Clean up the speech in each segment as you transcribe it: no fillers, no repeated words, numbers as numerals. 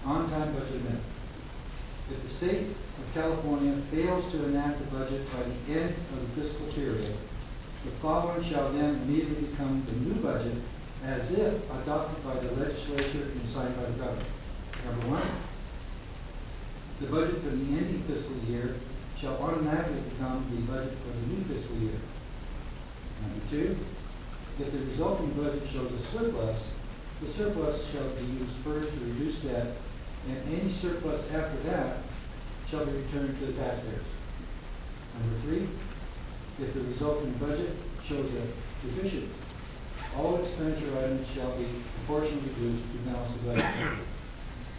on-time budget amendment. If the state of California fails to enact the budget by the end of the fiscal period, the following shall then immediately become the new budget as if adopted by the legislature and signed by the governor. Number one, the budget for the ending fiscal year shall automatically become the budget for the new fiscal year. Number two, if the resulting budget shows a surplus, the surplus shall be used first to reduce debt, and any surplus after that shall be returned to the taxpayers. Number three, if the resulting budget shows a deficit, all expenditure items shall be proportionally reduced to balance the budget.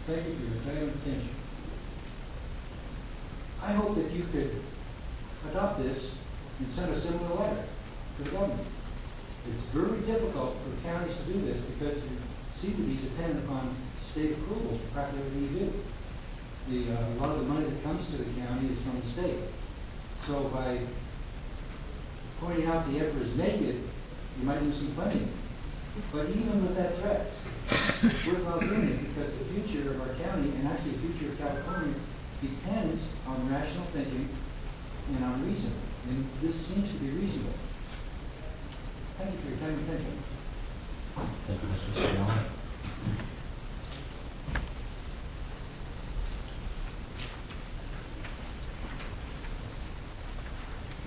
Thank you for your time and attention. I hope that you could adopt this and send a similar letter to the government. It's very difficult for counties to do this because you seem to be dependent upon state approval for practically everything you do. A lot of the money that comes to the county is from the state. So by pointing out the emperor's naked, you might lose some funding. But even with that threat, it's worthwhile doing it because the future of our county and actually the future of California depends on rational thinking and on reason. And this seems to be reasonable. Thank you for your time and attention. Thank you, Mr. Sayama.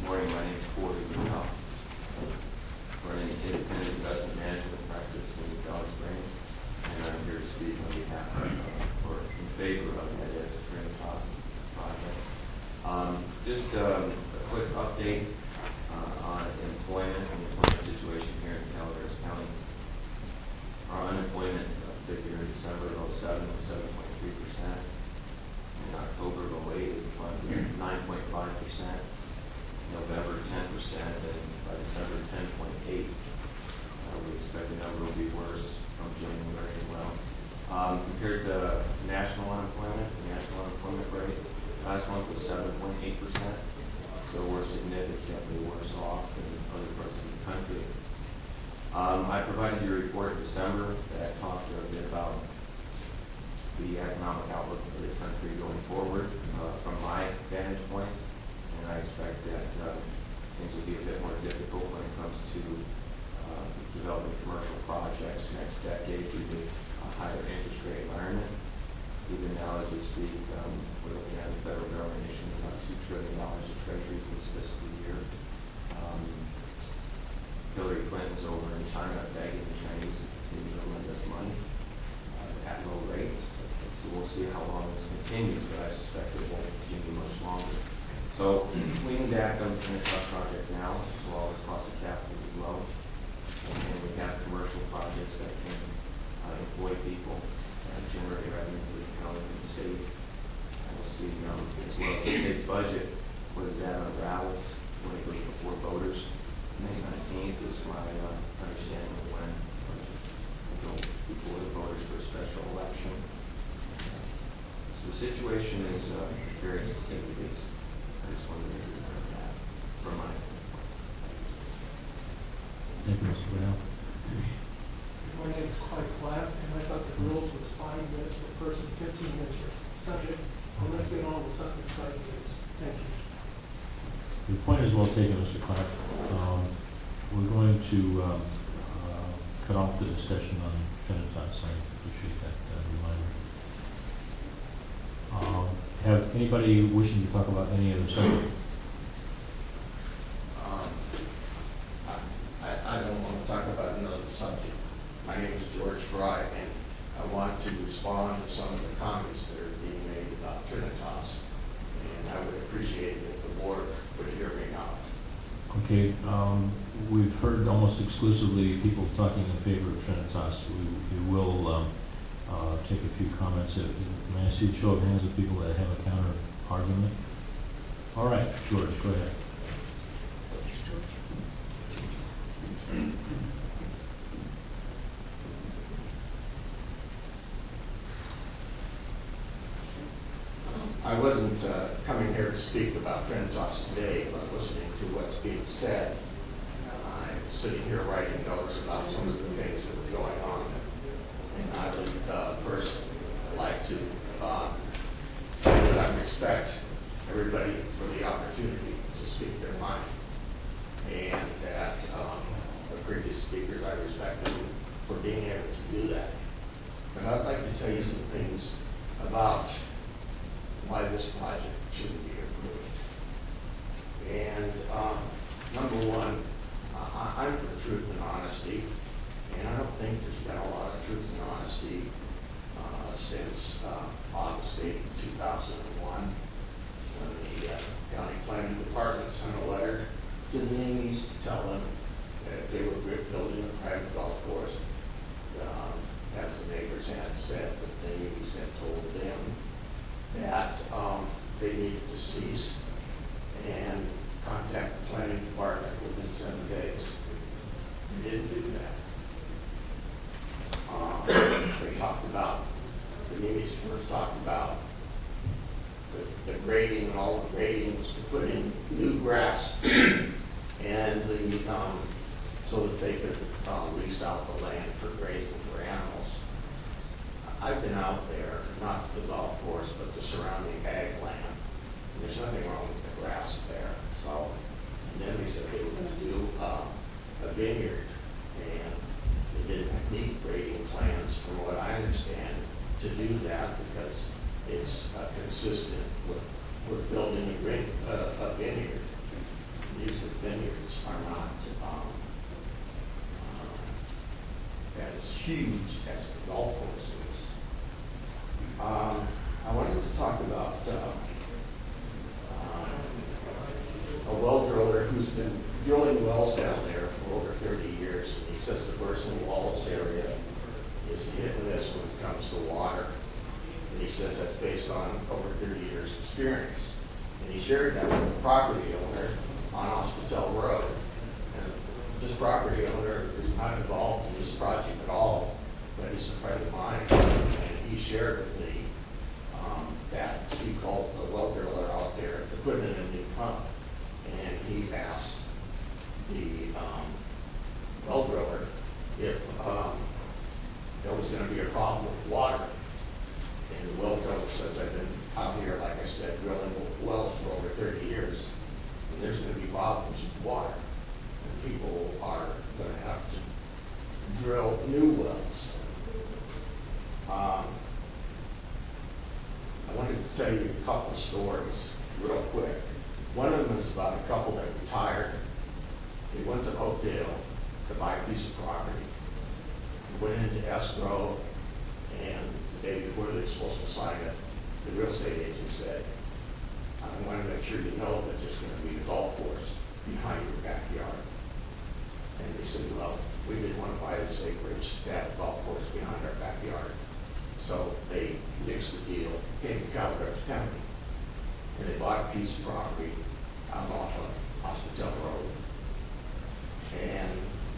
Good morning, my name is Corey. We're an independent investment management practice in Dallas Springs, and I'm here to speak on behalf of, or in favor of the Trinitas project. Just a quick update on employment and the employment situation here in Calaveras County. Our unemployment figure in December of 2007 was 7.3%. In October of 2008, it climbed to 9.5%. November 10%, and by December 10.8%. We expect the number will be worse from January as well. Compared to national unemployment, the national unemployment rate last month was 7.8%. So we're significantly worse off than other parts of the country. I provided you a report in December that talked a bit about the economic outlook for the country going forward from my vantage point. And I expect that things will be a bit more difficult when it comes to developing commercial projects next decade due to a higher interest rate environment. Even now, as we speak, we're looking at the federal government issuing about $2 trillion of treasuries this fiscal year. Hillary Clinton's over in China begging the Chinese to continue to lend us money at low rates. So we'll see how long this continues, but I suspect it won't continue much longer. So leaning back on the Trinitas project now, while the cost of capital is low, and we have commercial projects that can employ people and generate revenue for the county and the state. And we'll see, as well as the state's budget, whether that unravels when it goes before voters. May 19th is my understanding of when the budget will go before the voters for a special election. So the situation is very succinct, at least. I just wanted to make you aware of that from my point. Thank you, Mr. Brown. My name is Clyde Clapp, and I thought the rules was 5 minutes per person, 15 minutes per subject. And let's get on with something besides this. Thank you. Your point is well taken, Mr. Clark. We're going to cut off the discussion on Trinitas. I appreciate that reminder. Have anybody wishing to talk about any other subject? I don't want to talk about another subject. My name is George Fry, and I want to respond to some of the comments that are being made about Trinitas, and I would appreciate it if the board would hear me out. Okay, we've heard almost exclusively people talking in favor of Trinitas. We will take a few comments. May I see a show of hands of people that have a counter argument? All right, George, go ahead. Thanks, George. I wasn't coming here to speak about Trinitas today, but listening to what's being said. I'm sitting here writing notes about some of the things that are going on. And I would first like to tell you some things about why this project shouldn't be approved. And number one, I'm for truth and honesty, and I don't think there's been a lot of truth and honesty since August 8th, 2001, when the county planning department sent a letter to the Namies to tell them that if they were building a private golf course, as the neighbors had said, that the Namies had told them that they needed to cease and contact the planning department within 7 days. They didn't do that. They talked about, the Namies first talked about the grading, and all the grading was to put in new grass and the so that they could lease out the land for grazing for animals. I've been out there, not to the golf course, but the surrounding ag land. And there's nothing wrong with the grass there. So, and then they said they were going to do a vineyard, and they didn't meet grading plans, from what I understand, to do that because it's consistent with building a vineyard. These vineyards are not as huge as the golf course is. I wanted to talk about a well driller who's been drilling wells down there for over 30 years, and he says the Burson Walls area is hit and miss when it comes to water. And he says that's based on over 30 years experience. And he shared that with the property owner on Hospital Road. And this property owner is not involved in this project at all, but he's a friend of mine. And he shared with me that he called a well driller out there to put in a new pump. And he asked the well driller if there was going to be a problem with water. And the well driller says, I've been out here, like I said, drilling wells for over 30 years, and there's going to be problems with water. And people are going to have to drill new wells. I wanted to tell you a couple of stories real quick. One of them is about a couple that retired. They went to Oakdale to buy a piece of property. They went into escrow, and the day before they were supposed to sign it, the real estate agent said, I want to make sure you know that there's going to be a golf course behind your backyard. And they said, well, we didn't want to buy this acreage to have a golf course behind our backyard. So they nixed the deal, came to Calaveras County, and they bought a piece of property out off of Hospital Road. And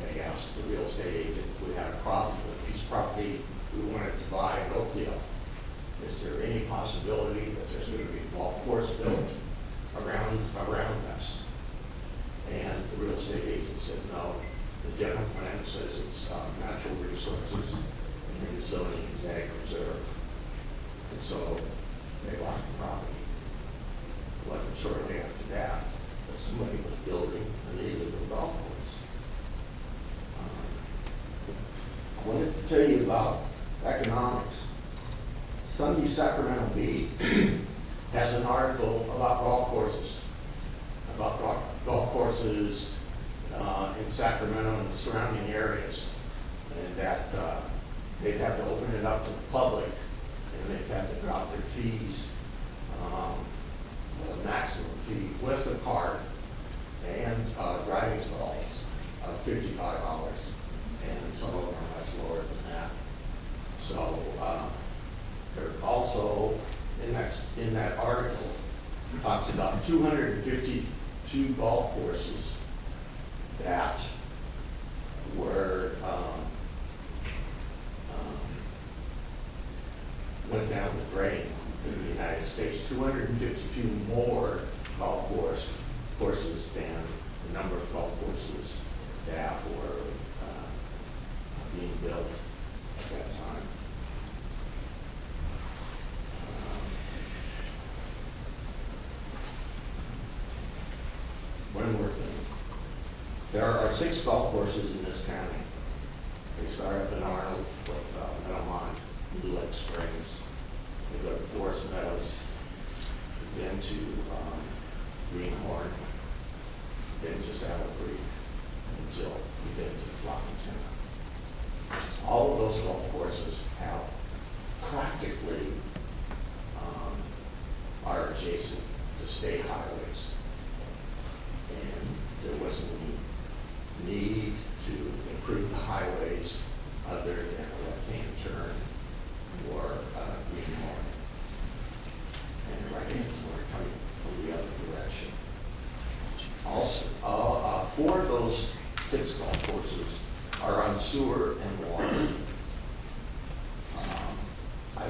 they asked the real estate agent if we had a problem with a piece of property we wanted to buy in Oakdale. Is there any possibility that there's going to be a golf course built around us? And the real estate agent said no. The general plan says it's natural resources, and the zoning is ag reserve. And so they bought the property. It wasn't shortly after that that somebody was building an illegal golf course. I wanted to tell you about economics. Sunday Sacramento Bee has an article about golf courses, in Sacramento and the surrounding areas, and that they'd have to open it up to the public, and they've had to drop their fees, the maximum fee with the card and driving stalls of $55, and some of them are much lower than that. So there also in that article talks about 252 golf courses that were went down the drain in the United States. 252 more golf courses than the number of golf courses that were being built at that time. One more thing. There are 6 golf courses in this county. They start up in Arnold with Meadowmont, Blue Lake Spring.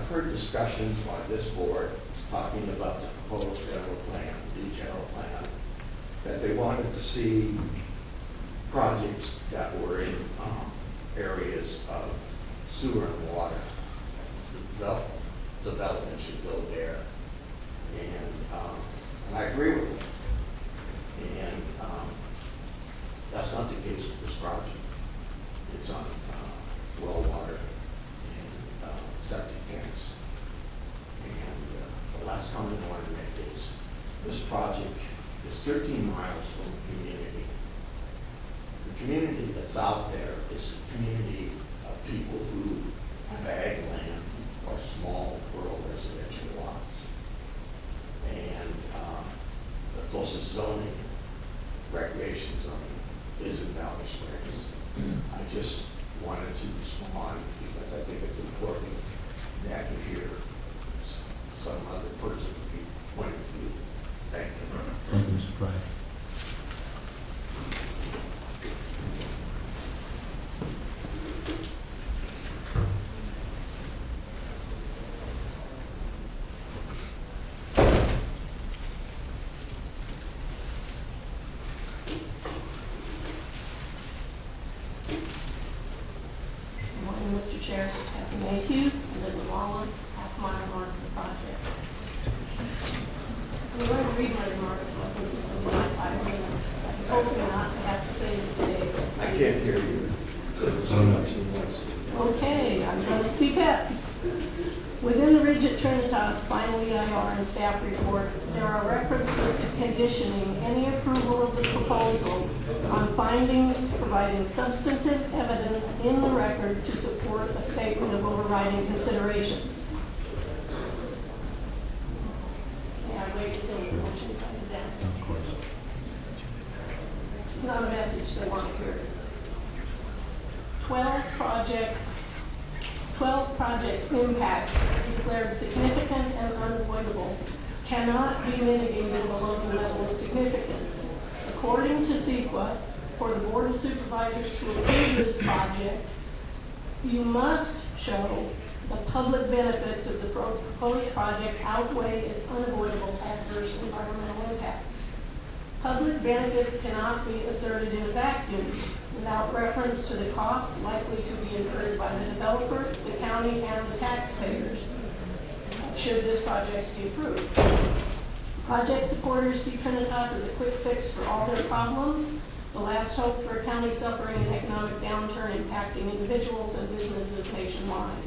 heard discussions by this board talking about the proposed general plan, the general plan, that they wanted to see projects that were in areas of sewer and water. Development should go there. And I agree with them. And that's not the case with this project. It's on well water and septic tanks. And the last comment I want to make is this project is 13 miles from the community. The community that's out there is a community of people who have ag land or small rural residential lots. And the closest zoning, recreation zoning, is in Valley Springs. I just wanted to respond because I think it's important that you hear some other person's point of view. Thank you. Thank you, Mr. Frye. Good morning, Mr. Chair. Kathy Mayhew, I live in Wallace, half mile north of the project. I'm going to read my remarks, so I think it'll be like 5 minutes. I was hoping not to have to say it today. I can't hear you. Okay, I'm going to speak up. Within the Rigid Trinitas final EIR and staff report, there are references to conditioning any approval of the proposal on findings providing substantive evidence in the record to support a statement of overriding considerations. May I wait until the motion comes down? Of course. It's not a message they want to hear. 12 project impacts declared significant and unavoidable cannot be mitigated below the level of significance. According to CEQA, for the Board of Supervisors to approve this project, you must show the public benefits of the proposed project outweigh its unavoidable adverse environmental impacts. Public benefits cannot be asserted in a vacuum without reference to the costs likely to be incurred by the developer, the county, and the taxpayers should this project be approved. Project supporters see Trinitas as a quick fix for all their problems, the last hope for a county suffering an economic downturn impacting individuals and businesses nationwide.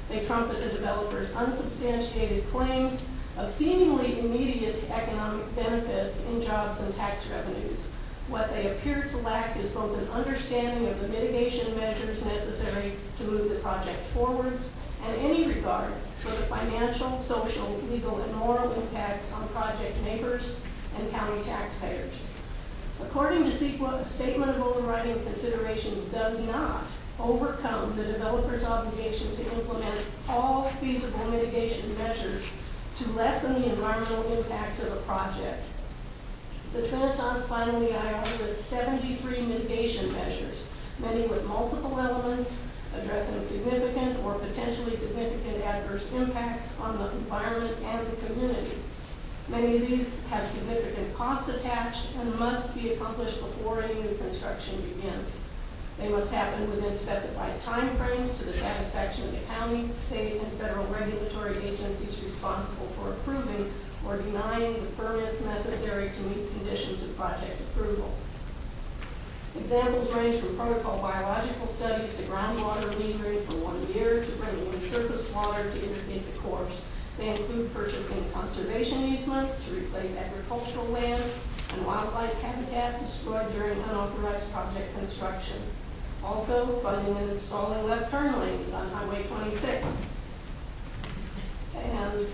They trumpet the developer's unsubstantiated claims of seemingly immediate economic benefits in jobs and tax revenues. What they appear to lack is both an understanding of the mitigation measures necessary to move the project forwards and any regard for the financial, social, legal, and moral impacts on project neighbors and county taxpayers. According to CEQA, a statement of overriding considerations does not overcome the developer's obligation to implement all feasible mitigation measures to lessen the environmental impacts of a project. The Trinitas final EIR lists 73 mitigation measures, many with multiple elements addressing significant or potentially significant adverse impacts on the environment and the community. Many of these have significant costs attached and must be accomplished before any new construction begins. They must happen within specified timeframes to the satisfaction of the county, state, and federal regulatory agencies responsible for approving or denying the permits necessary to meet conditions of project approval. Examples range from protocol biological studies to groundwater metering for 1 year to bringing in surface water to irrigate the course. They include purchasing conservation easements to replace agricultural land and wildlife habitat destroyed during unauthorized project construction. Also, funding and installing left turn lanes on Highway 26. And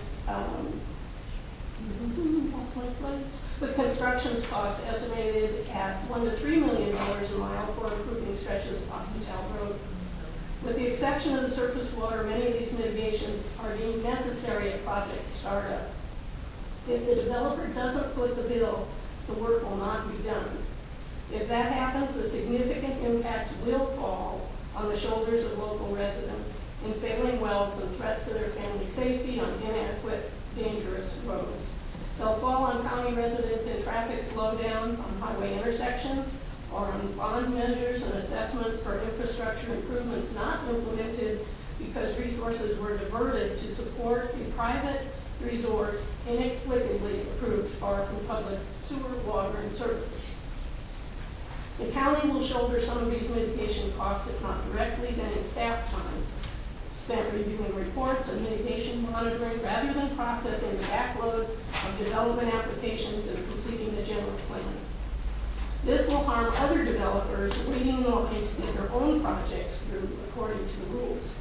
lost my place. With construction costs estimated at $1 to $3 million a mile for improving stretches of Hospital Road. With the exception of the surface water, many of these mitigations are deemed necessary at project startup. If the developer doesn't foot the bill, the work will not be done. If that happens, the significant impacts will fall on the shoulders of local residents. in failing wells and threats to their family safety on inadequate, dangerous roads. They'll fall on county residents in traffic slowdowns on highway intersections, or on bond measures and assessments for infrastructure improvements not implemented because resources were diverted to support a private resort inexplicably approved far from public sewer, water, and services. The county will shoulder some of these mitigation costs, if not directly, then in staff time spent reviewing reports and mitigation monitoring rather than processing the backload of development applications and completing the general plan. This will harm other developers waiting in line to get their own projects through according to the rules.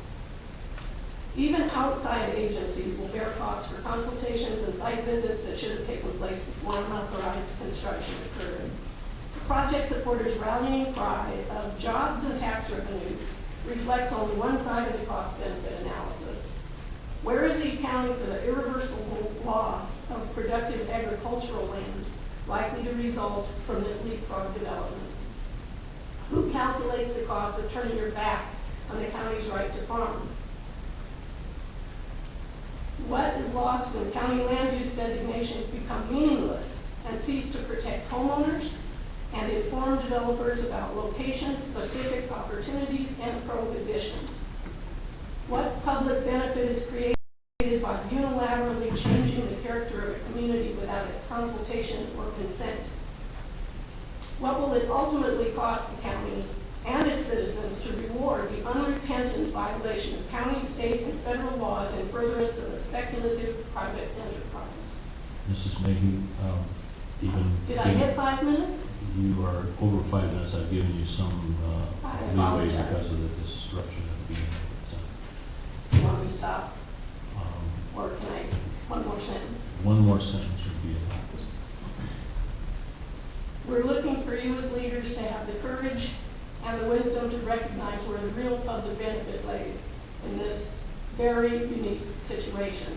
Even outside agencies will bear costs for consultations and site visits that should have taken place before unauthorized construction occurred. The project supporters' rallying cry of jobs and tax revenues reflects only one side of the cost-benefit analysis. Where is the accounting for the irreversible loss of productive agricultural land likely to result from this leapfrog development? Who calculates the cost of turning your back on the county's right to farm? What is lost when county land use designations become meaningless and cease to protect homeowners and inform developers about location-specific opportunities and prohibitions? What public benefit is created by unilaterally changing the character of a community without its consultation or consent? What will it ultimately cost the county and its citizens to reward the unrepentant violation of county, state, and federal laws in furtherance of a speculative private enterprise? Mrs. Mayhew, Did I hit 5 minutes? You are over 5 minutes. I've given you some I leeway apologize. because of the disruption at the beginning. Do you want me to stop? Um, Or can I, one more sentence? One more sentence would be enough. We're looking for you as leaders to have the courage and the wisdom to recognize where the real public benefit lay in this very unique situation.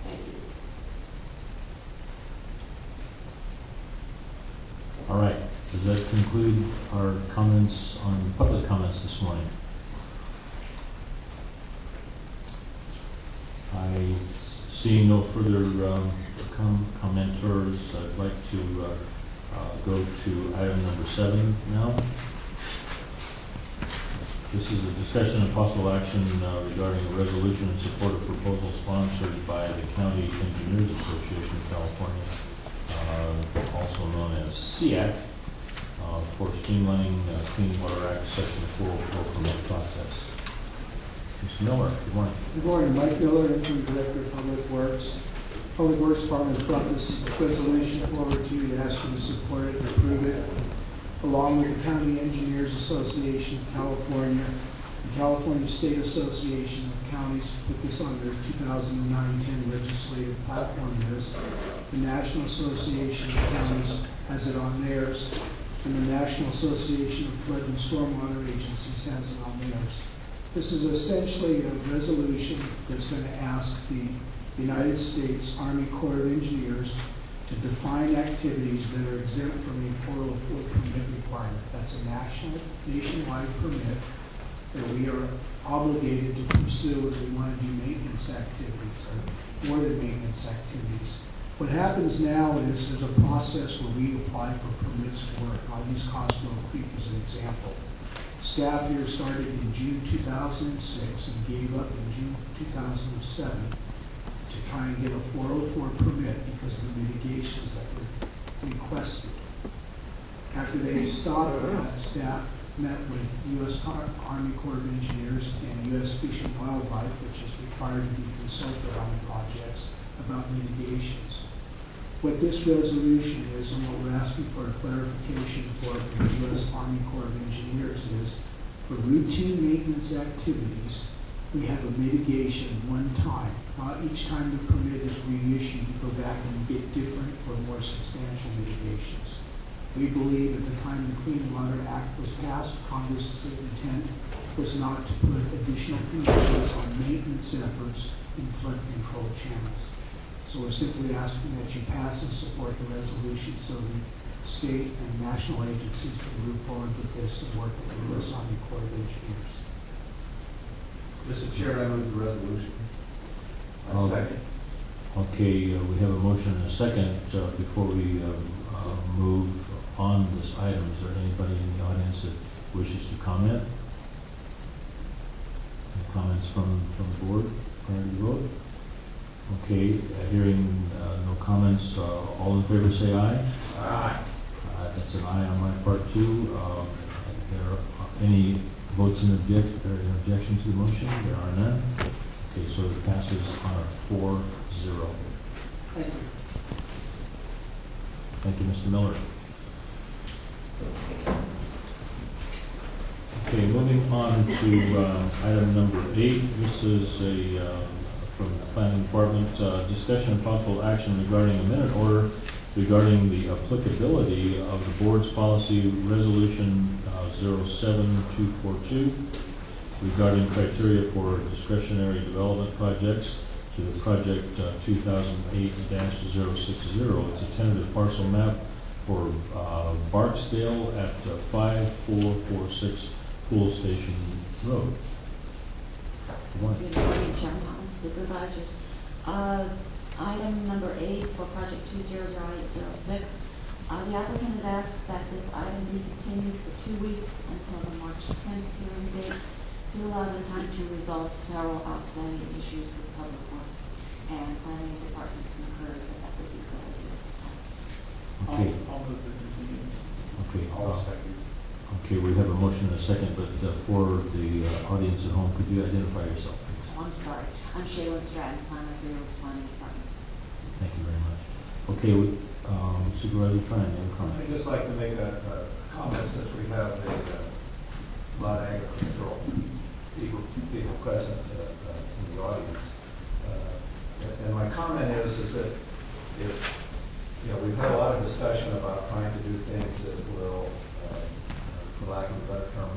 Thank you. All right. Does that conclude our comments on public comments this morning? I see no further commenters. I'd like to go to item number 7 now. This is a discussion of possible action regarding a resolution in support of proposal sponsored by the County Engineers Association of California, also known as SEAC, for streamlining Clean Water Act Section 404 permit process. Mr. Miller, good morning. Good morning, Mike Miller, Interim Director of Public Works. Public Works Department has brought this resolution forward to you to ask you to support it and approve it, along with the County Engineers Association of California, the California State Association of Counties put this on their 2009-10 legislative platform list. The National Association of Counties has it on theirs, and the National Association of Flood and Stormwater Agencies has it on theirs. This is essentially a resolution that's going to ask the United States Army Corps of Engineers to define activities that are exempt from a 404 permit requirement. That's a nationwide permit that we are obligated to pursue if we want to do maintenance activities or more than maintenance activities. What happens now is there's a process where we apply for permits to work. I'll use Cosgrove Creek as an example. Staff here started in June 2006 and gave up in June 2007 to try and get a 404 permit because of the mitigations that were requested. After they stopped that, staff met with U.S. Army Corps of Engineers and U.S. Fish and Wildlife, which is required to be consulted on projects, about mitigations. What this resolution is, and what we're asking for a clarification for from the U.S. Army Corps of Engineers, is for routine maintenance activities, we have a mitigation one time. Not each time the permit is reissued, you go back and you get different or more substantial mitigations. We believe at the time the Clean Water Act was passed, Congress's intent was not to put additional conditions on maintenance efforts in flood control channels. So we're simply asking that you pass and support the resolution so the state and national agencies can move forward with this and work with the U.S. Army Corps of Engineers. Mr. Chair, I move the resolution. Second. Okay, we have a motion and a second. Before we move on this item, is there anybody in the audience that wishes to comment? Any comments from the board prior to the vote? Okay, hearing no comments, all in favor say aye. Aye. That's an aye on my part too. There are any votes in objection to the motion? There are none. Okay, so it passes on a 4-0. Thank you. Thank you, Mr. Miller. Okay, moving on to item number 8. This is from the Planning Department, discussion and possible action regarding a minute order regarding the applicability of the board's policy resolution 07242 regarding criteria for discretionary development projects to the project 2008-060. It's a tentative parcel map for Barksdale at 5446 Pool Station Road. Good morning. Good morning, Chairman Thomas, Supervisors. Item number 8 for project 200806. The applicant has asked that this item be continued for 2 weeks until the March 10th hearing date to allow them time to resolve several outstanding issues with Public Works, and Planning Department concurs that that would be a good idea at this time. Okay. I'll move the continue. Okay. I'll second. Okay, we have a motion and a second, but for the audience at home, could you identify yourself, please? Oh, I'm sorry. I'm Shaylin Stratton, planner for the Planning Department. Thank you very much. Okay, Supervisor Tran, you have a comment? I'd just like to make a comment since we have a lot of agricultural people present in the audience. And my comment is that if, we've had a lot of discussion about trying to do things that will, for lack of a better term,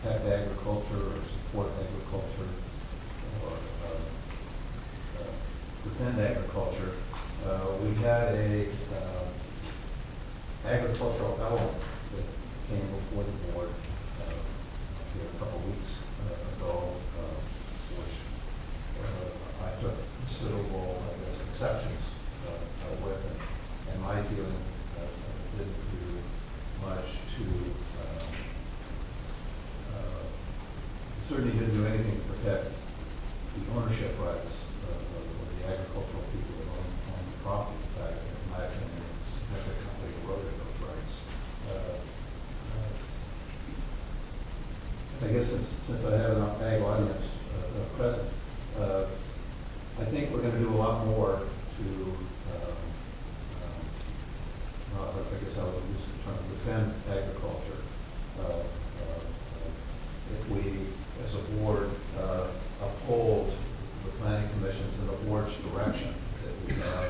protect agriculture or support agriculture or defend agriculture. We had a agricultural element that came before the board a couple of weeks ago, which I took considerable, exceptions with, and my feeling didn't do much to, certainly didn't do anything to protect the ownership rights of the agricultural people that own the property. In fact, in my opinion, it significantly eroded those rights. I guess since I have an ag audience present, I think we're going to do a lot more to, I guess I would use the term defend agriculture. If we, as a board, uphold the planning commissions and the board's direction that we have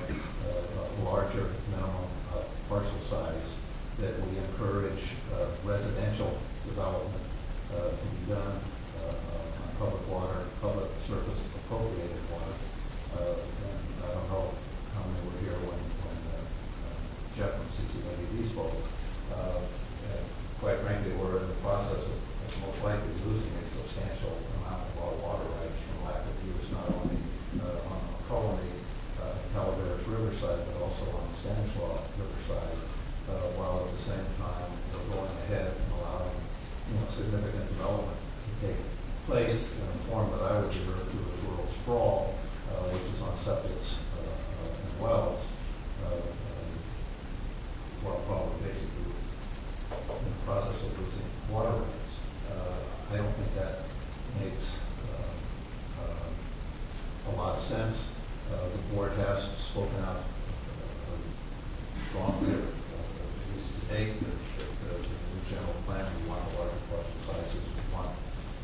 a larger minimum parcel size, that we encourage residential development to be done on public water, public surface appropriated water. And I don't know how many were here when Jeff from CCWD spoke. Quite frankly, we're in the process of most likely losing a substantial amount of our water rights from lack of use, not only on the Colony, Calaveras Riverside, but also on the Stanislaus Riverside, while at the same time we're going ahead and allowing significant development to take place in a form that I would refer to as rural sprawl, which is on septics and wells, while probably basically in the process of losing water rights. I don't think that makes a lot of sense. The board has spoken out strongly, at least to date, that the new general plan, we want larger parcel sizes, we want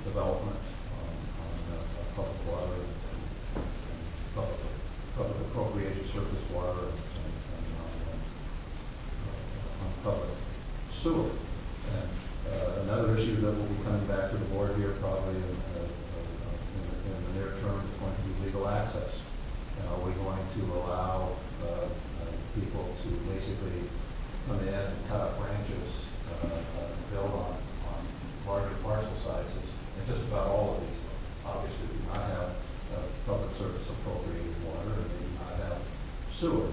development on public water and public appropriated surface water and on public sewer. And another issue that will be coming back to the board here probably in the near term is going to be legal access. Are we going to allow people to basically come in and cut up branches and build on larger parcel sizes? And just about all of these things. obviously do not have public service appropriated water, and they do not have sewer.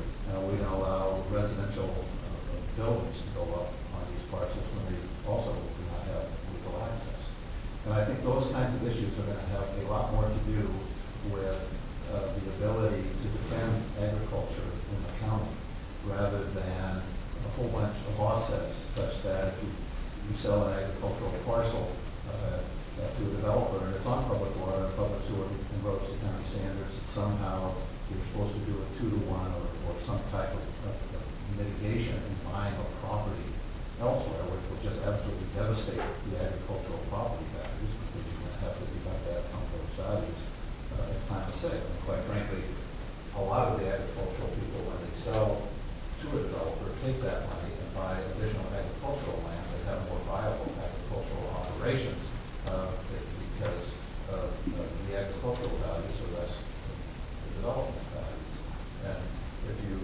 We don't allow residential buildings to go up on these parcels when they also do not have legal access. And I think those kinds of issues are going to have a lot more to do with the ability to defend agriculture in the county rather than a whole bunch of offsets such that if you sell an agricultural parcel to a developer and it's on public water, public sewer, and roads to county standards, that somehow you're supposed to do a 2-to-1 or some type of mitigation in buying a property elsewhere, which will just absolutely devastate the agricultural property values because you're going to have to deduct that from those values at time of sale. And quite frankly, a lot of the agricultural people, when they sell to a developer, take that money and buy additional agricultural land that have more viable agricultural operations because the agricultural values are less than the development values. And if you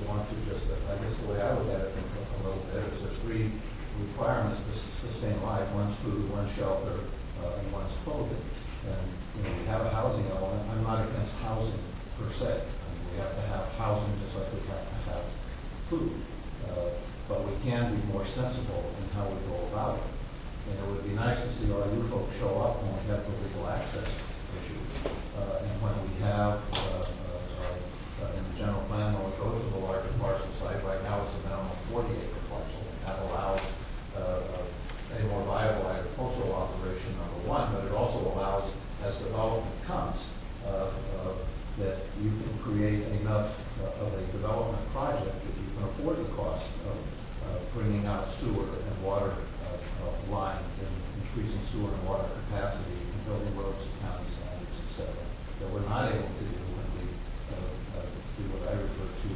want to just, I guess the way I look at it a little bit is there's 3 requirements to sustain life. One's food, one's shelter, and one's clothing. And we have a housing element. I'm not against housing per se. We have to have housing just like we have to have food. But we can be more sensible in how we go about it. And it would be nice to see all you folks show up when we have the legal access issue. And when we have, in the general plan, when we go to the larger parcel site, right now it's a minimum 40-acre parcel. And that allows a more viable agricultural operation, number one, but it also allows, as development comes, that you can create enough of a development project that you can afford the cost of bringing out sewer and water lines and increasing sewer and water capacity and building roads to county standards, et cetera, that we're not able to do when we do what I refer to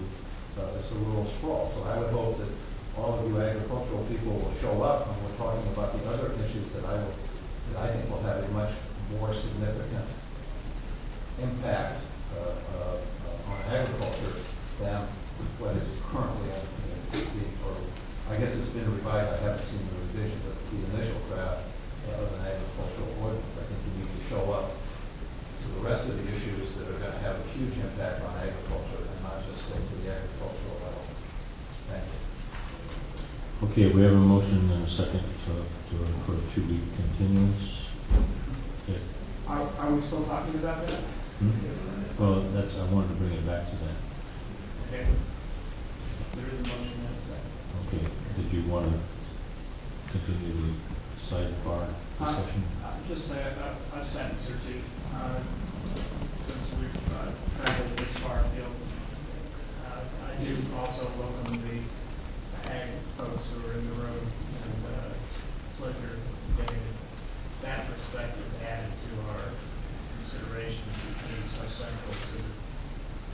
as the rural sprawl. So I would hope that all of you agricultural people will show up when we're talking about the other issues that I think will have a much more significant impact on agriculture than what is currently or I guess it's been revised. I haven't seen the revision, but the initial draft of an agricultural ordinance. I think you need to show up to the rest of the issues that are going to have a huge impact on agriculture and not just stick to the agricultural level. Thank you. Okay, we have a motion and a second for a 2-week continuance. Yeah. Are we still talking about that? Well, I wanted to bring it back to that. Okay. There is a motion and a second. Okay, did you want to continue the sidebar discussion? Just a sentence or two, since we've traveled this far afield. I do also welcome the ag folks who are in the room, and pleasure getting that perspective added to our considerations being so central to the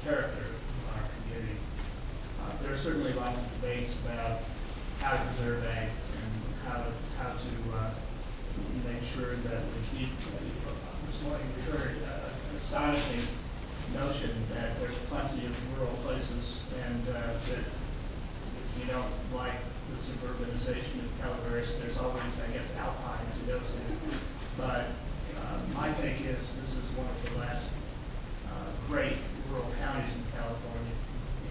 character of our community. There are certainly lots of debates about how to preserve ag and how to make sure that we keep. This morning we heard an astonishing notion that there's plenty of rural places, and that if you don't like the suburbanization of Calaveras, there's always, I guess, Alpine to go to. But my take is this is one of the last great rural counties in California,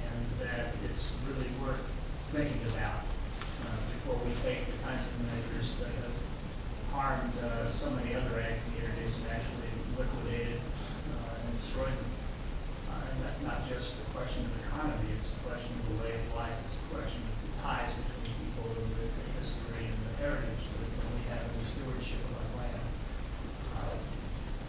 and that it's really worth thinking about before we take the kinds of measures that have harmed so many other ag communities and actually liquidated and destroyed them. And that's not just a question of economy, it's a question of the way of life, it's a question of the ties between people and the history and the heritage that we have in the stewardship of our land.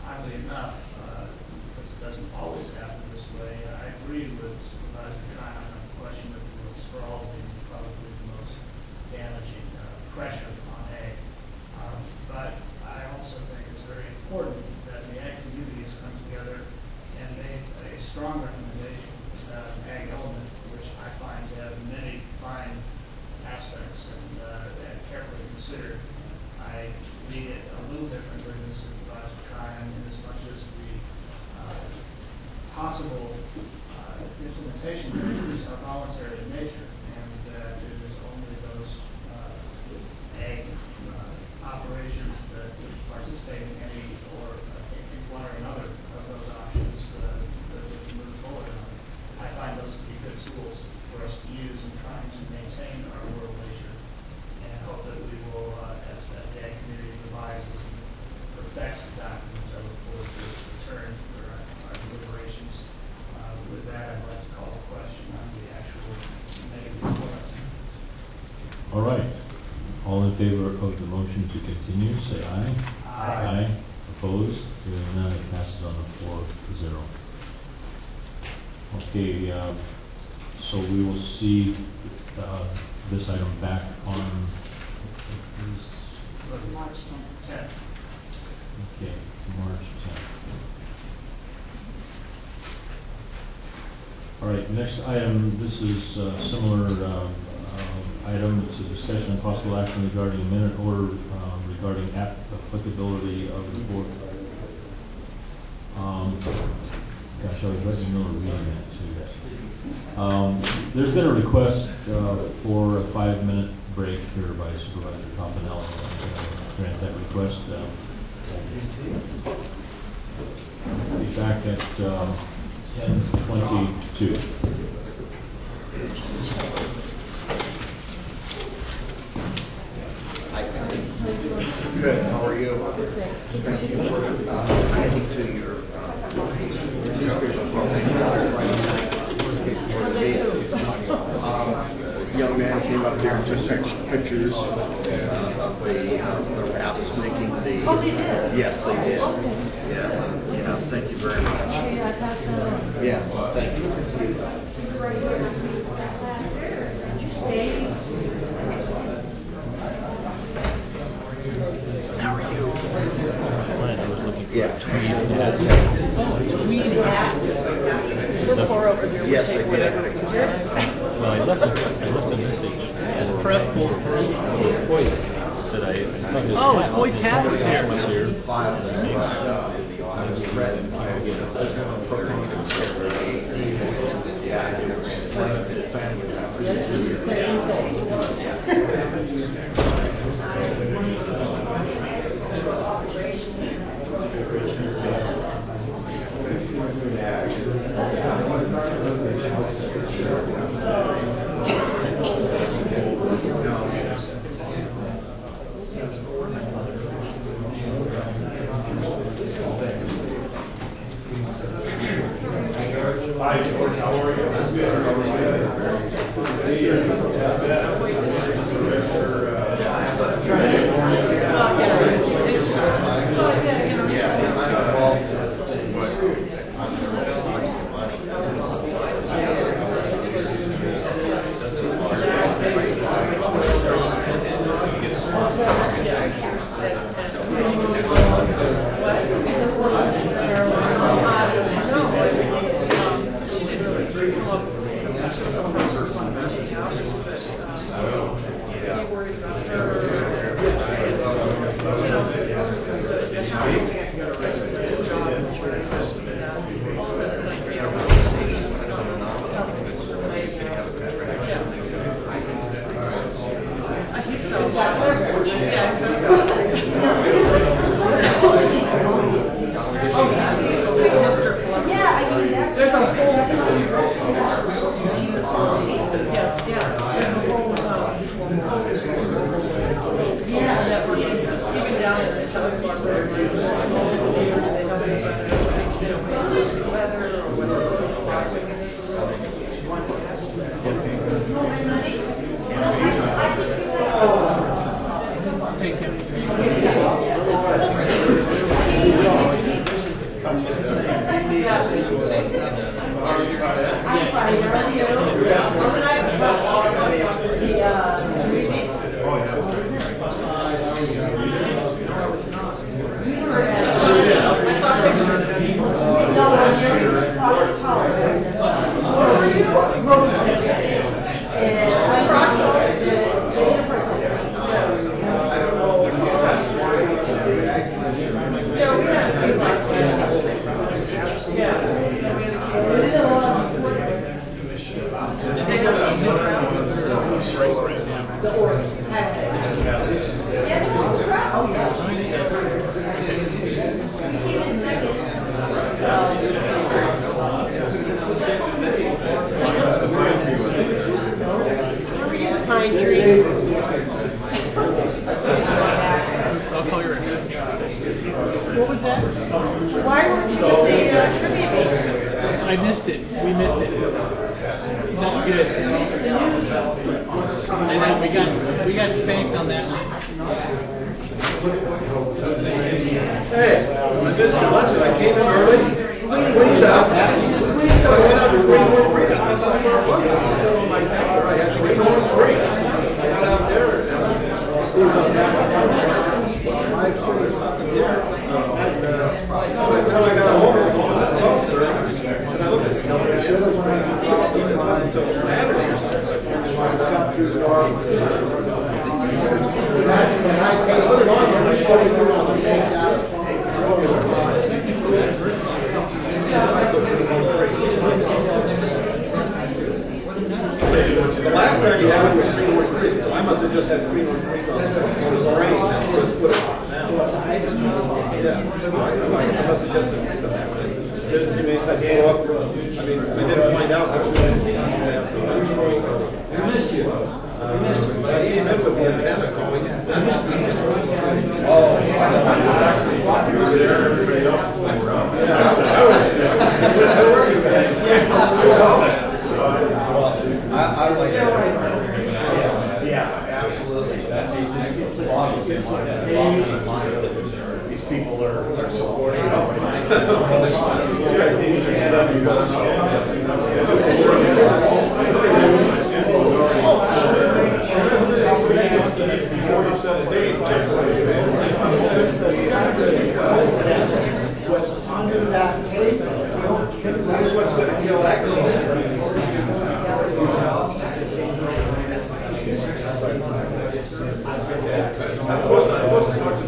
Oddly enough, because it doesn't always happen this way, I agree with Supervisor Tryon on the question of the sprawl being probably the most damaging pressure on ag. But I also think it's very important that the ag community has come together and made a strong recommendation about an ag element, which I find to have many fine aspects and carefully considered. I read it a little differently than Supervisor Tryon in as much as the possible implementation measures are voluntary in nature, and that it is only those ag operations that wish to participate in any or in favor of the motion to continue, say aye. Aye. Opposed? Hearing none, it passes on the 4-0. Okay, so we will see this item back on March 10th. Yeah. okay, it's March 10th. All right, next item, this is a similar item. It's a discussion and possible action regarding a minute order regarding applicability of the board. Gosh, I was right in the middle of reading that too. There's been a request for a 5-minute break here by Supervisor Campanella. Grant that request. Be back at 10:22. Good, how are you? Thank you for adding to your newspaper for the day. A young man came up here and took pictures of the rafts making the... Oh, they did? Yes, they did. Yeah, thank you very much. Yeah, thank you. How are you? Yeah. Tweed hat. Look for over here. Yes, I did. Well, I left a message. Press pulled through Hoyt. That I Oh, it's Hoyt's hat was here. was here. Filed, I was threatened by propane and yeah, it was family Hi, George. How are you? There's a whole, that we're even down there, it's how we walk around. Pine tree. What was that? Why weren't you at the trivia meeting? I missed it. We missed it. Not good. I know, we got spanked on that one. Hey, I missed the lunches. I came in early, cleaned up, I went out to Greenwood Creek. I thought where it was. I said on my calendar, I had Greenwood Creek. I got out there and I saw there's nothing there. By the time I got home, it was almost 12:30. And I looked at the calendar, it wasn't until Saturday or something. I put it on, and I started doing the last time you had it was Greenwood Creek, so I must have just had Greenwood Creek on the brain. That's what it put it on now. Yeah, so I must have just been that way. Didn't see me follow up. I mean, I didn't find out what I missed you. but I came in with the antenna going. I like that. Yeah, absolutely. That just boggles the mind that these people are supporting. That's what's going to kill agriculture. I'm supposed to talk to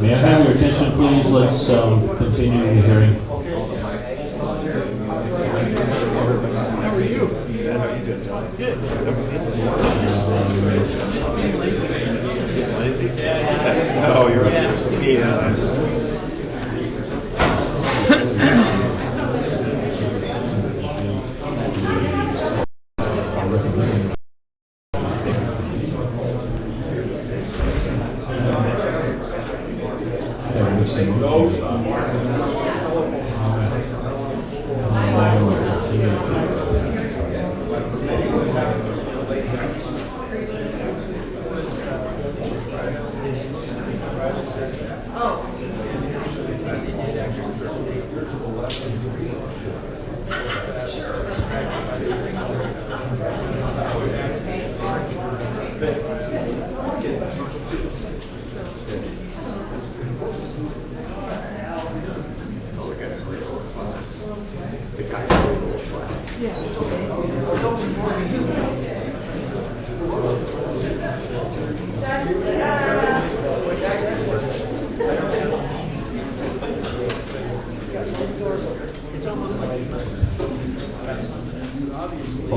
May I have your attention, please? Let's continue the hearing. How are you? Good. Just being lazy. Yeah. No, you're up to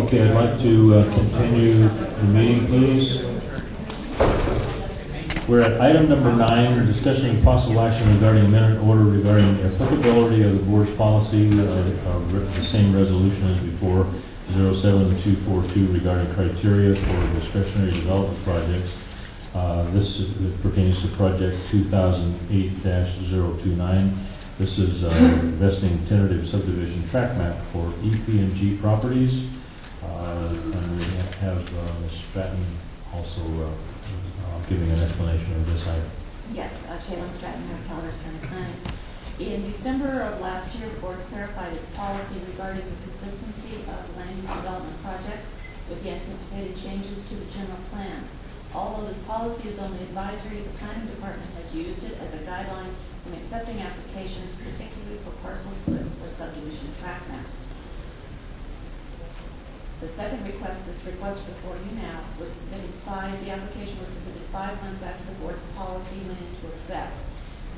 Okay, I'd like to continue the meeting, please. We're at item number 9, discussion of possible action regarding minute order regarding the applicability of the board's policy, the same resolution as before, 07242 regarding criteria for discretionary development projects. This pertains to project 2008-029. This is vesting tentative subdivision track map for EP&G properties. And we have Ms. Stratton also giving an explanation of this item. Yes, Shaylin Stratton here, Calvert County Planning. In December of last year, the board clarified its policy regarding the consistency of land use development projects with the anticipated changes to the general plan. Although this policy is only advisory, the planning department has used it as a guideline when accepting applications, particularly for parcel splits or subdivision tract maps. The second request, this request before you now, was submitted the application was submitted 5 months after the board's policy went into effect.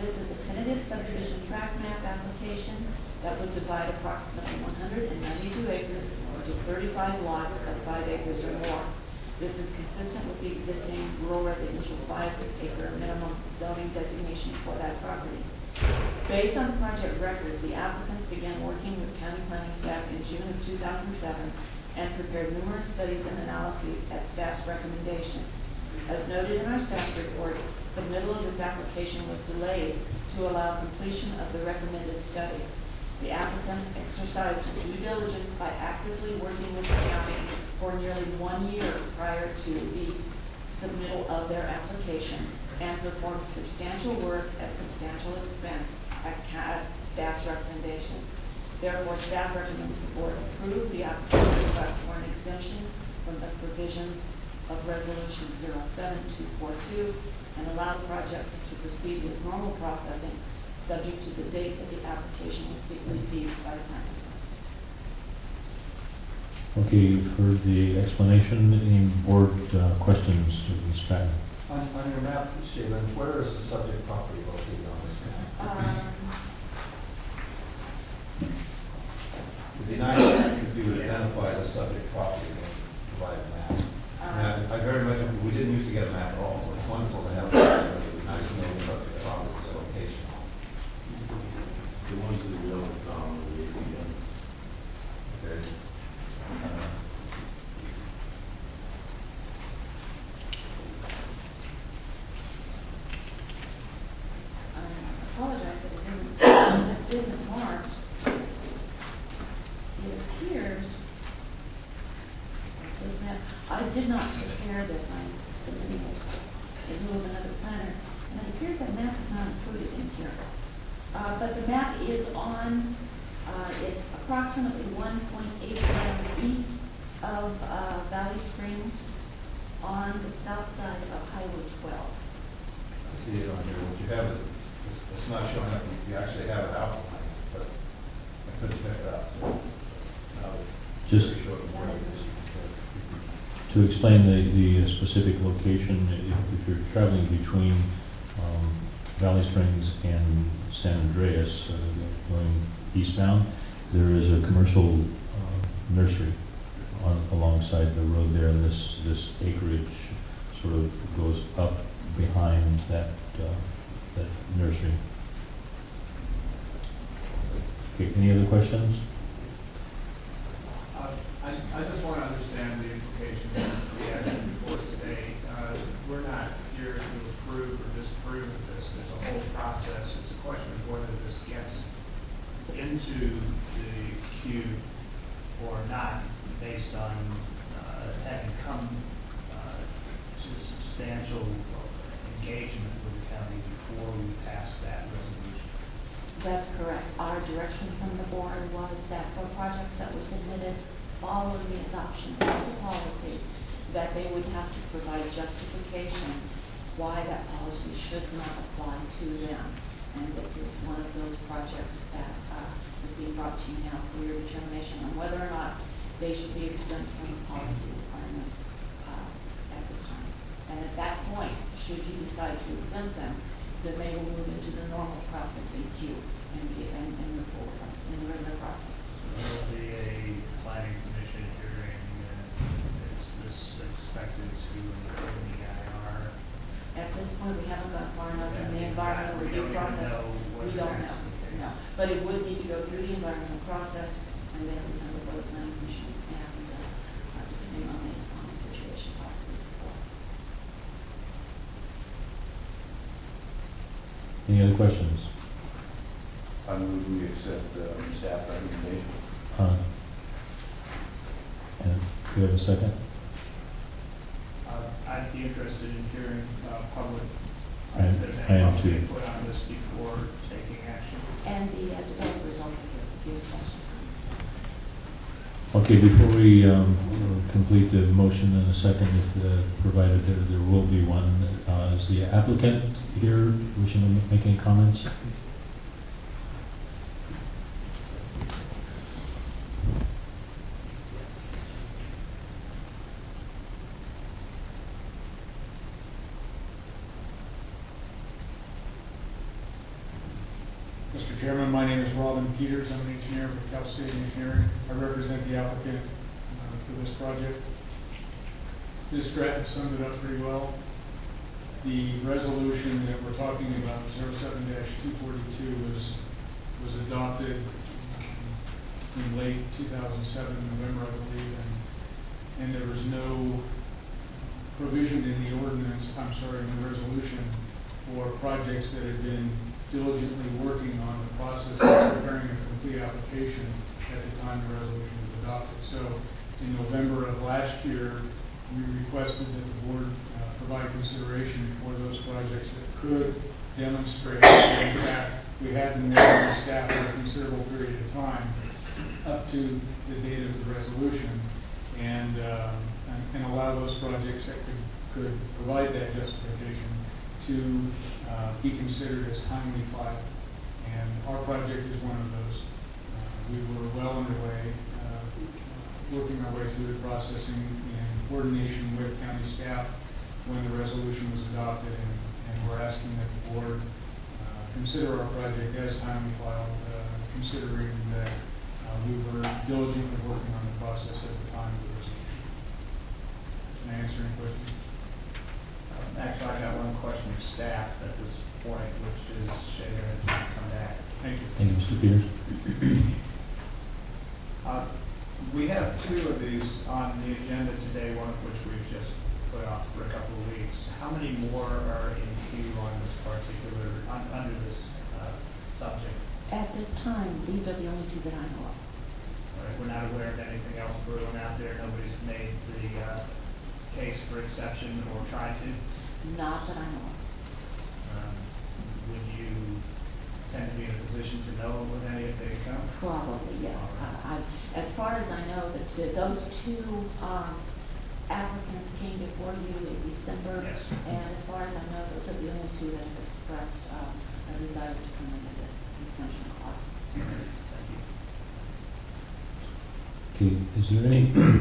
This is a tentative subdivision tract map application that would divide approximately 192 acres into 35 lots of 5 acres or more. This is consistent with the existing rural residential 5-acre minimum zoning designation for that property. Based on the project records, the applicants began working with county planning staff in June of 2007 and prepared numerous studies and analyses at staff's recommendation. As noted in our staff report, submittal of this application was delayed to allow completion of the recommended studies. The applicant exercised due diligence by actively working with the county for nearly 1 year prior to the submittal of their application and performed substantial work at substantial expense at staff's recommendation. Therefore, staff recommends the board approve the application request for an exemption from the provisions of Resolution 07242 and allow the project to proceed with normal processing subject to the date that the application was received by the planning department. Okay, you've heard the explanation. Any board questions to Ms. Stratton? On your map, Shaylin, where is the subject property located on this map? It'd be nice if you would identify the subject property and provide a map. I very much, we didn't used to get a map at all, so it's wonderful to have a map, but it'd be nice to know the subject property's location. The ones that we don't the ATM. Okay. I apologize that it isn't marked. It appears, this map, I did not prepare this, I'm submitting it in lieu of another planner, and it appears that map is not included in here. But the map is on, it's approximately 1.8 miles east of Valley Springs on the south side of Highway 12. I see it on here. What you have, it's not showing up. You actually have it outlined, but I couldn't pick it up. Just to explain the specific location, if you're traveling between Valley Springs and San Andreas, going eastbound, there is a commercial nursery alongside the road there, and this acreage sort of goes up behind that nursery. Okay, any other questions? I just want to understand the implications of the action before us today. We're not here to approve or disapprove of this. There's a whole process. It's a question of whether this gets into the queue or not, based on having come to substantial engagement with the county before we pass that resolution. That's correct. Our direction from the board was that for projects that were submitted following the adoption of the policy, that they would have to provide justification why that policy should not apply to them. And this is one of those projects that is being brought to you now for your determination on whether or not they should be exempt from the policy requirements at this time. And at that point, should you decide to exempt them, then they will move into the normal processing queue and move forward in the regular process. There will be a planning commission hearing. Is this expected to occur in the IR? At this point, we haven't gone far enough in the environmental review process. We don't know, no. But it would need to go through the environmental process, and then we can go to the planning commission, and depending on the situation, possibly before. Any other questions? I move we accept the staff recommendation. And do you have a second? I'd be interested in hearing public. I am public too. input on this before taking action. And the developers also here, if you have questions. Okay, before we complete the motion in a second, if provided there will be one, is the applicant here wishing to make any comments? Mr. Chairman, my name is Robin Peters. I'm an engineer with Cal State Engineering. I represent the applicant for this project. Ms. Stratton summed it up pretty well. The resolution that we're talking about, 07-242, was adopted in late 2007, November, I believe, and there was no provision in the ordinance, in the resolution, for projects that had been diligently working on the process of preparing a complete application at the time the resolution was adopted. So in November of last year, we requested that the board provide consideration for those projects that could demonstrate that in fact we had been working with staff for a considerable period of time up to the date of the resolution, and allow those projects that could provide that justification to be considered as timely filed. And our project is one of those. We were well underway, working our way through the processing in coordination with county staff when the resolution was adopted, and we're asking that the board consider our project as timely filed, considering that we were diligently working on the process at the time of the resolution. Can I answer any questions? Actually, I got one question of staff at this point, which is, should they come back? Thank you. Thank you, Mr. Peters. We have two of these on the agenda today, one of which we've just put off for a couple of weeks. How many more are in queue on this particular, under this subject? At this time, these are the only two that I know of. All right, we're not aware of anything else brewing out there. Nobody's made the case for exception or tried to. Not that I know of. Would you tend to be in a position to know with any if they come? Probably, yes. All right. As far as I know, those two applicants came before you in December. Yes. And as far as I know, those are the only two that have expressed a desire to come under the exemption clause. Okay, is there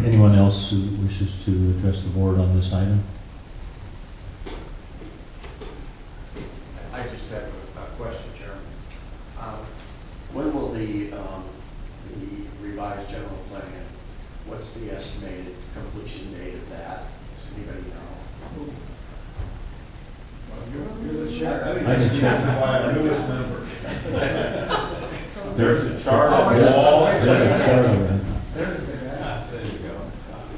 anyone else who wishes to address the board on this item? I just have a question, Chairman. When will the revised general plan, what's the estimated completion date of that? Does anybody know? You're the chair. I think I can that's check. why I'm the newest member. There's a chart on the wall. There's a chart on that. There's the guy. There you go.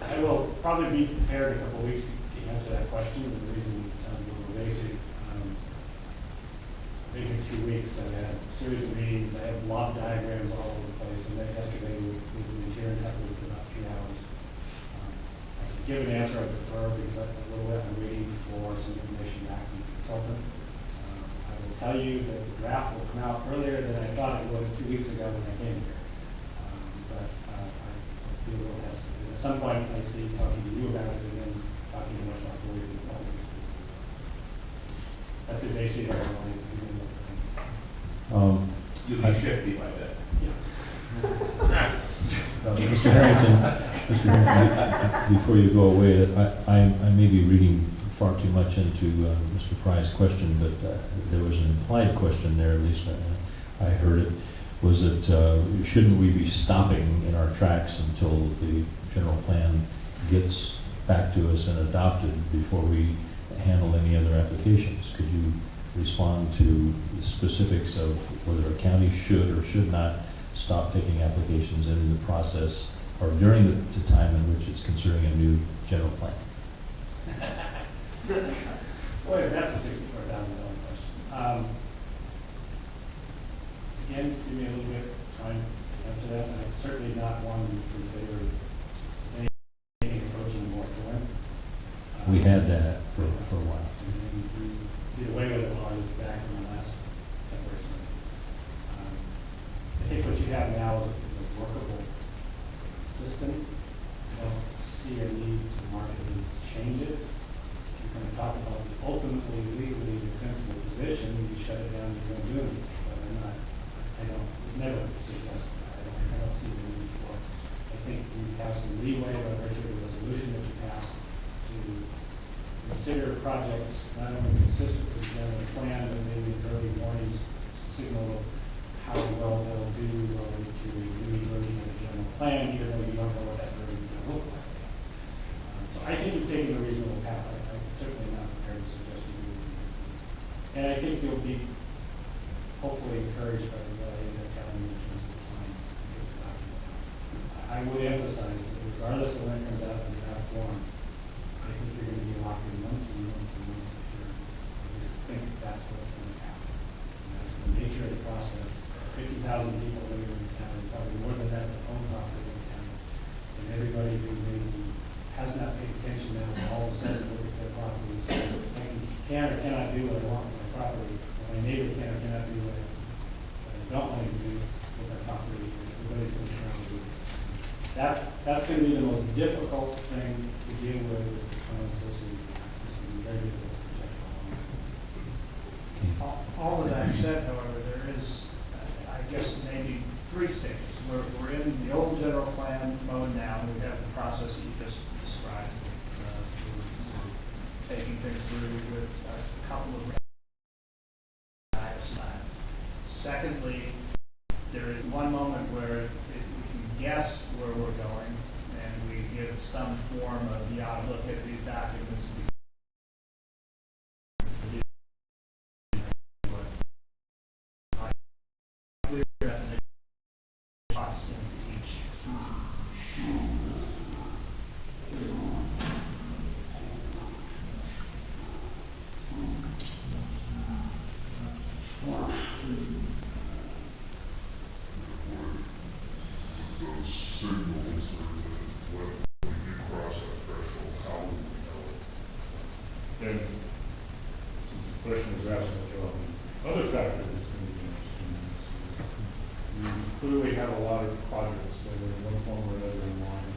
I will probably be prepared in a couple of weeks to answer that question. The reason it sounds a little evasive, I've been here 2 weeks. I had a series of meetings. I have block diagrams all over the place. And then yesterday we were here in Tuckley for about 3 hours. I can give an answer I prefer because I'm waiting for some information back from the consultant. I will tell you that the draft will come out earlier than I thought it would 2 weeks ago when I came here. But I feel a little hesitant. At some point, I see talking to you about it and then talking to much more fully with the public. That's evasive. I don't want to You'll be shifty by that. Mr. Harrington, before you go away, I may be reading far too much into Mr. Fry's question, but there was an implied question there, at least I heard it, was that shouldn't we be stopping in our tracks until the general plan gets back to us and adopted before we handled any other applications. Could you respond to the specifics of whether a county should or should not stop taking applications in the process or during the time in which it's considering a new general plan? Boy, that's a $64,000 question. Again, give me a little bit of time to answer that. I'm certainly not one that's in favor of anything approaching the moratorium. We had that for a while. We did away with it while I was back in the last temporary study. I think what you have now is a workable system. I don't see a need to markedly change it. If you're going to talk about the ultimately legally defensible position, you shut it down, you don't do anything. But I don't never suggest that. I don't see the need for it. I think you have some leeway by virtue of the resolution that you passed to consider projects not only consistent with the general plan, but maybe in early warnings signal of how well they'll do relative to a new version of the general plan, even though you don't know what that version is going to look like. So I think you've taken a reasonable path. I'm certainly not prepared to suggest you do anything. And I think you'll be hopefully encouraged by the way that Kelly mentions the time to get the document out. I would emphasize that regardless of when it comes out in draft form, I think you're going to be locked in months and months and months of hearings. I just think that's what's going to happen. And that's the nature of the process. 50,000 people living in the county, probably more than that that own property in the county. And everybody who maybe has not paid attention now will all of a sudden look at their property and say, I can or cannot do what I want with my property. My neighbor can or cannot do what I don't want to do with my property. Everybody's going to try to do it. That's going to be the most difficult thing to deal with is the time associated with that. It's going to be very difficult to project along. All of that said, however, there is, I guess, maybe 3 stages. We're in the old general plan mode now. We have the process that you just described. We're taking things through with a couple of Secondly, there is one moment where we can guess where we're going, and we give some form of, you ought to look at these documents. Clear definition costs into each. And since the question was asked about the other factor that's going to be interesting in this is we clearly have a lot of projects that are in one form or another in line